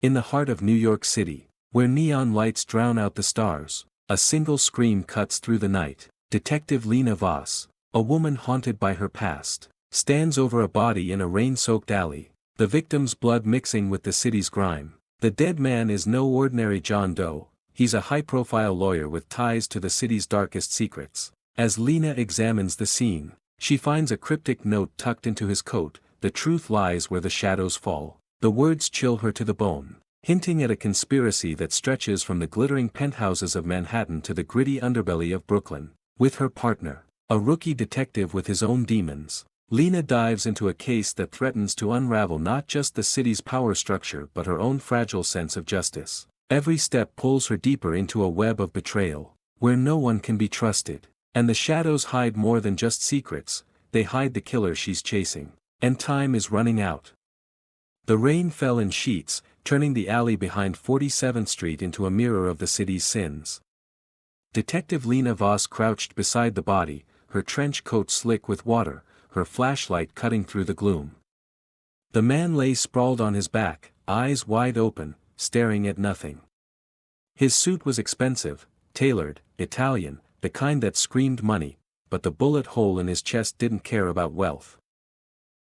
In the heart of New York City, where neon lights drown out the stars, a single scream cuts through the night. Detective Lena Voss, a woman haunted by her past, stands over a body in a rain-soaked alley, the victim's blood mixing with the city's grime. The dead man is no ordinary John Doe, he's a high-profile lawyer with ties to the city's darkest secrets. As Lena examines the scene, she finds a cryptic note tucked into his coat, "The truth lies where the shadows fall." The words chill her to the bone, hinting at a conspiracy that stretches from the glittering penthouses of Manhattan to the gritty underbelly of Brooklyn. With her partner, a rookie detective with his own demons, Lena dives into a case that threatens to unravel not just the city's power structure but her own fragile sense of justice. Every step pulls her deeper into a web of betrayal, where no one can be trusted. And the shadows hide more than just secrets, they hide the killer she's chasing. And time is running out. The rain fell in sheets, turning the alley behind 47th Street into a mirror of the city's sins. Detective Lena Voss crouched beside the body, her trench coat slick with water, her flashlight cutting through the gloom. The man lay sprawled on his back, eyes wide open, staring at nothing. His suit was expensive, tailored, Italian, the kind that screamed money, but the bullet hole in his chest didn't care about wealth.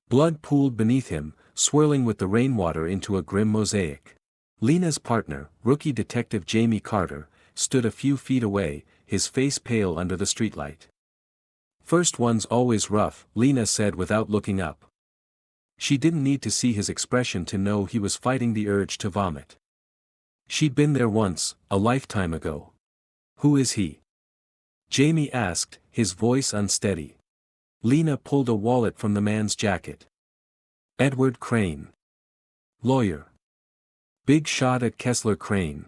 Blood pooled beneath him, swirling with the rainwater into a grim mosaic. Lena's partner, rookie detective Jamie Carter, stood a few feet away, his face pale under the streetlight. "First one's always rough," Lena said without looking up. She didn't need to see his expression to know he was fighting the urge to vomit. She'd been there once, a lifetime ago. "Who is he?" Jamie asked, his voice unsteady. Lena pulled a wallet from the man's jacket. "Edward Crane. Lawyer. Big shot at Kessler Crane."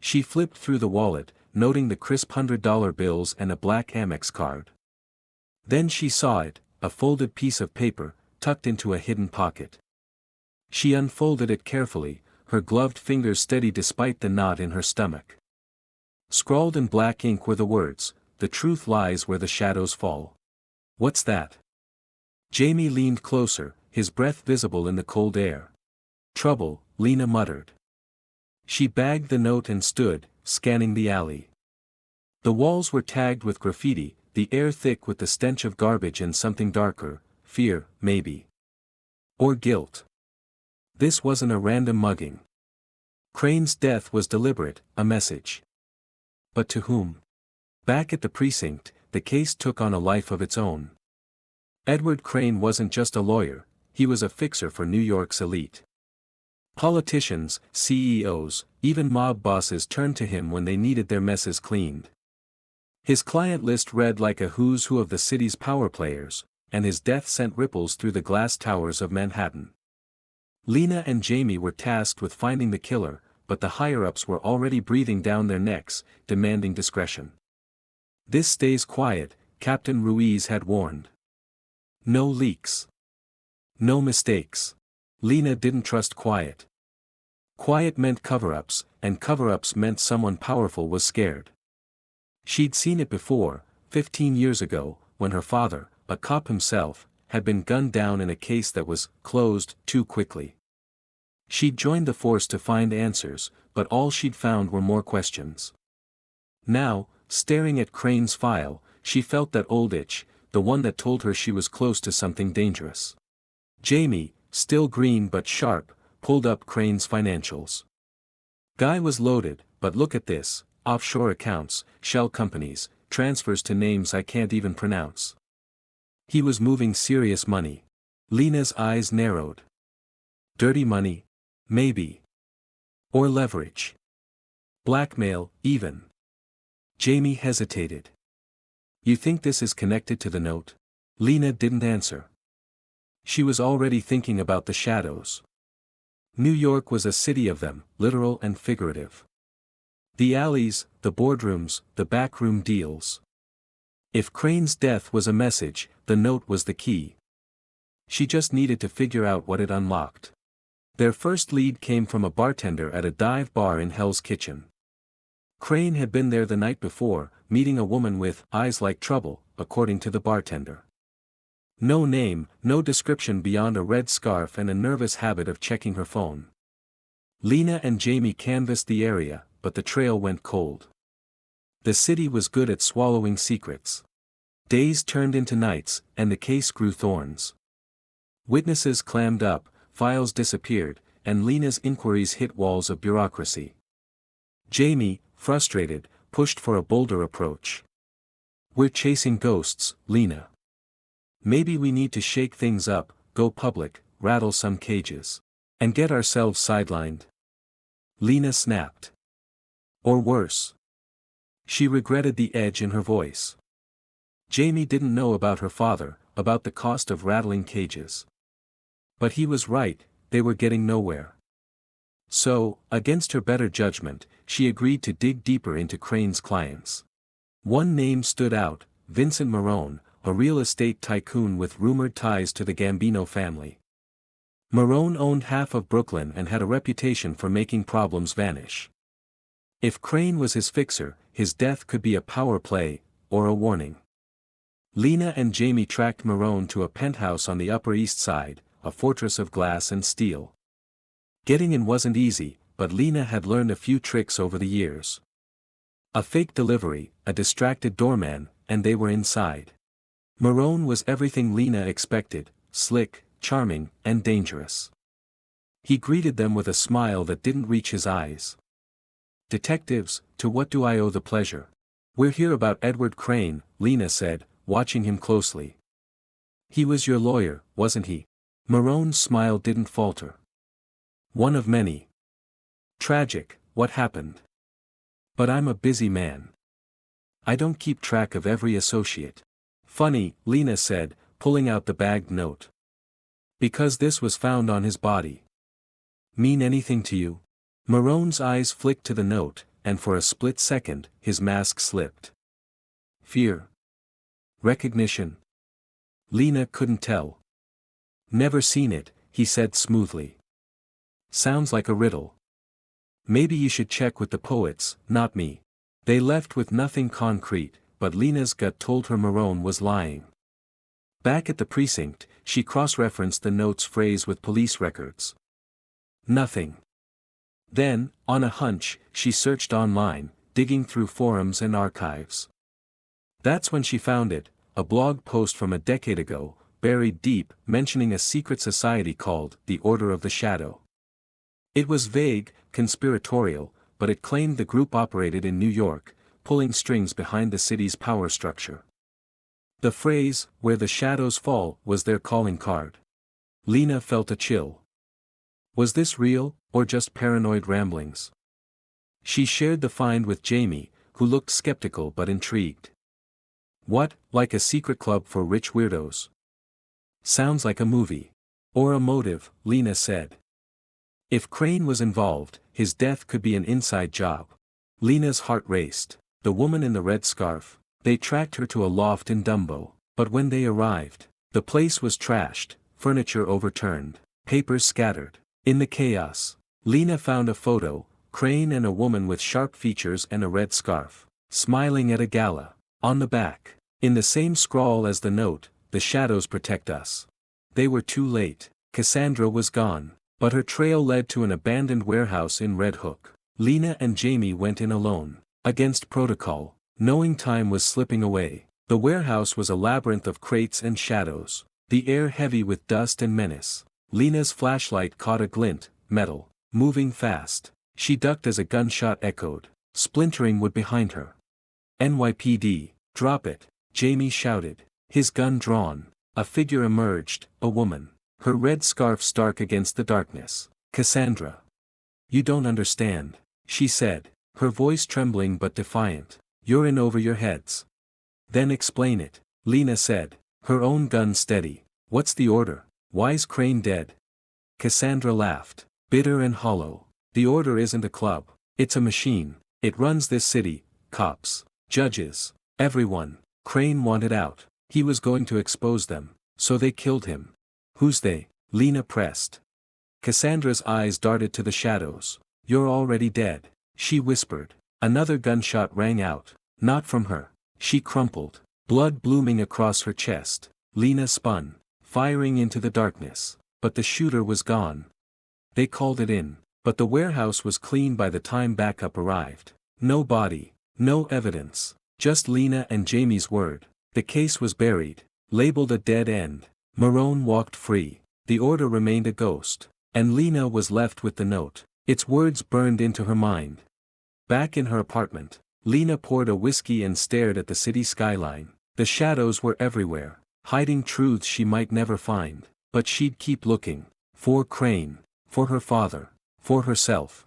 She flipped through the wallet, noting the crisp $100 bills and a black Amex card. Then she saw it, a folded piece of paper, tucked into a hidden pocket. She unfolded it carefully, her gloved fingers steady despite the knot in her stomach. Scrawled in black ink were the words, "The truth lies where the shadows fall." "What's that?" Jamie leaned closer, his breath visible in the cold air. "Trouble," Lena muttered. She bagged the note and stood, scanning the alley. The walls were tagged with graffiti, the air thick with the stench of garbage and something darker, fear, maybe. Or guilt. This wasn't a random mugging. Crane's death was deliberate, a message. But to whom? Back at the precinct, the case took on a life of its own. Edward Crane wasn't just a lawyer, he was a fixer for New York's elite. Politicians, CEOs, even mob bosses turned to him when they needed their messes cleaned. His client list read like a who's who of the city's power players, and his death sent ripples through the glass towers of Manhattan. Lena and Jamie were tasked with finding the killer, but the higher-ups were already breathing down their necks, demanding discretion. "This stays quiet," Captain Ruiz had warned. "No leaks. No mistakes." Lena didn't trust quiet. Quiet meant cover-ups, and cover-ups meant someone powerful was scared. She'd seen it before, 15 years ago, when her father, a cop himself, had been gunned down in a case that was closed too quickly. She'd joined the force to find answers, but all she'd found were more questions. Now, staring at Crane's file, she felt that old itch, the one that told her she was close to something dangerous. Jamie, still green but sharp, pulled up Crane's financials. Guy was loaded, but look at this: offshore accounts, shell companies, transfers to names I can't even pronounce. He was moving serious money. Lena's eyes narrowed. Dirty money? Maybe. Or leverage. Blackmail, even. Jamie hesitated. "You think this is connected to the note?" Lena didn't answer. She was already thinking about the shadows. New York was a city of them, literal and figurative. The alleys, the boardrooms, the backroom deals. If Crane's death was a message, the note was the key. She just needed to figure out what it unlocked. Their first lead came from a bartender at a dive bar in Hell's Kitchen. Crane had been there the night before, meeting a woman with eyes like trouble, according to the bartender. No name, no description beyond a red scarf and a nervous habit of checking her phone. Lena and Jamie canvassed the area, but the trail went cold. The city was good at swallowing secrets. Days turned into nights, and the case grew thorns. Witnesses clammed up, files disappeared, and Lena's inquiries hit walls of bureaucracy. Jamie, frustrated, pushed for a bolder approach. "We're chasing ghosts, Lena. Maybe we need to shake things up, go public, rattle some cages. And get ourselves sidelined." Lena snapped. Or worse. She regretted the edge in her voice. Jamie didn't know about her father, about the cost of rattling cages. But he was right, they were getting nowhere. So, against her better judgment, she agreed to dig deeper into Crane's clients. One name stood out, Vincent Marone, a real estate tycoon with rumored ties to the Gambino family. Marone owned half of Brooklyn and had a reputation for making problems vanish. If Crane was his fixer, his death could be a power play, or a warning. Lena and Jamie tracked Marone to a penthouse on the Upper East Side, a fortress of glass and steel. Getting in wasn't easy, but Lena had learned a few tricks over the years. A fake delivery, a distracted doorman, and they were inside. Marone was everything Lena expected, slick, charming, and dangerous. He greeted them with a smile that didn't reach his eyes. "Detectives, to what do I owe the pleasure?" "We're here about Edward Crane," Lena said, watching him closely. "He was your lawyer, wasn't he?" Marone's smile didn't falter. "One of many." "Tragic, what happened?" "But I'm a busy man. I don't keep track of every associate." "Funny," Lena said, pulling out the bagged note. "Because this was found on his body." "Mean anything to you?" Marone's eyes flicked to the note, and for a split second, his mask slipped. Fear? Recognition? Lena couldn't tell. "Never seen it," he said smoothly. "Sounds like a riddle. Maybe you should check with the poets, not me." They left with nothing concrete, but Lena's gut told her Marone was lying. Back at the precinct, she cross-referenced the note's phrase with police records. Nothing. Then, on a hunch, she searched online, digging through forums and archives. That's when she found it, a blog post from a decade ago, buried deep, mentioning a secret society called the Order of the Shadow. It was vague, conspiratorial, but it claimed the group operated in New York, pulling strings behind the city's power structure. The phrase, "where the shadows fall," was their calling card. Lena felt a chill. Was this real, or just paranoid ramblings? She shared the find with Jamie, who looked skeptical but intrigued. "What, like a secret club for rich weirdos?" "Sounds like a movie. Or a motive," Lena said. If Crane was involved, his death could be an inside job. Lena's heart raced. The woman in the red scarf. They tracked her to a loft in Dumbo, but when they arrived, the place was trashed, furniture overturned, papers scattered. In the chaos, Lena found a photo, Crane and a woman with sharp features and a red scarf, smiling at a gala. On the back, in the same scrawl as the note, "The shadows protect us." They were too late. Cassandra was gone, but her trail led to an abandoned warehouse in Red Hook. Lena and Jamie went in alone, against protocol, knowing time was slipping away. The warehouse was a labyrinth of crates and shadows, the air heavy with dust and menace. Lena's flashlight caught a glint, metal, moving fast. She ducked as a gunshot echoed, splintering wood behind her. "NYPD, drop it," Jamie shouted, his gun drawn. A figure emerged, a woman, her red scarf stark against the darkness. "Cassandra. You don't understand," she said, her voice trembling but defiant. "You're in over your heads." "Then explain it," Lena said, her own gun steady. "What's the order? Why's Crane dead?" Cassandra laughed, bitter and hollow. "The order isn't a club. It's a machine. It runs this city, cops, judges, everyone. Crane wanted out. He was going to expose them, so they killed him." "Who's they?" Lena pressed. Cassandra's eyes darted to the shadows. "You're already dead," she whispered. Another gunshot rang out, not from her. She crumpled, blood blooming across her chest. Lena spun, firing into the darkness, but the shooter was gone. They called it in. But the warehouse was clean by the time backup arrived. No body, no evidence, just Lena and Jamie's word. The case was buried, labeled a dead end. Marone walked free. The order remained a ghost. And Lena was left with the note. Its words burned into her mind. Back in her apartment, Lena poured a whiskey and stared at the city skyline. The shadows were everywhere, hiding truths she might never find. But she'd keep looking. For Crane. For her father. For herself.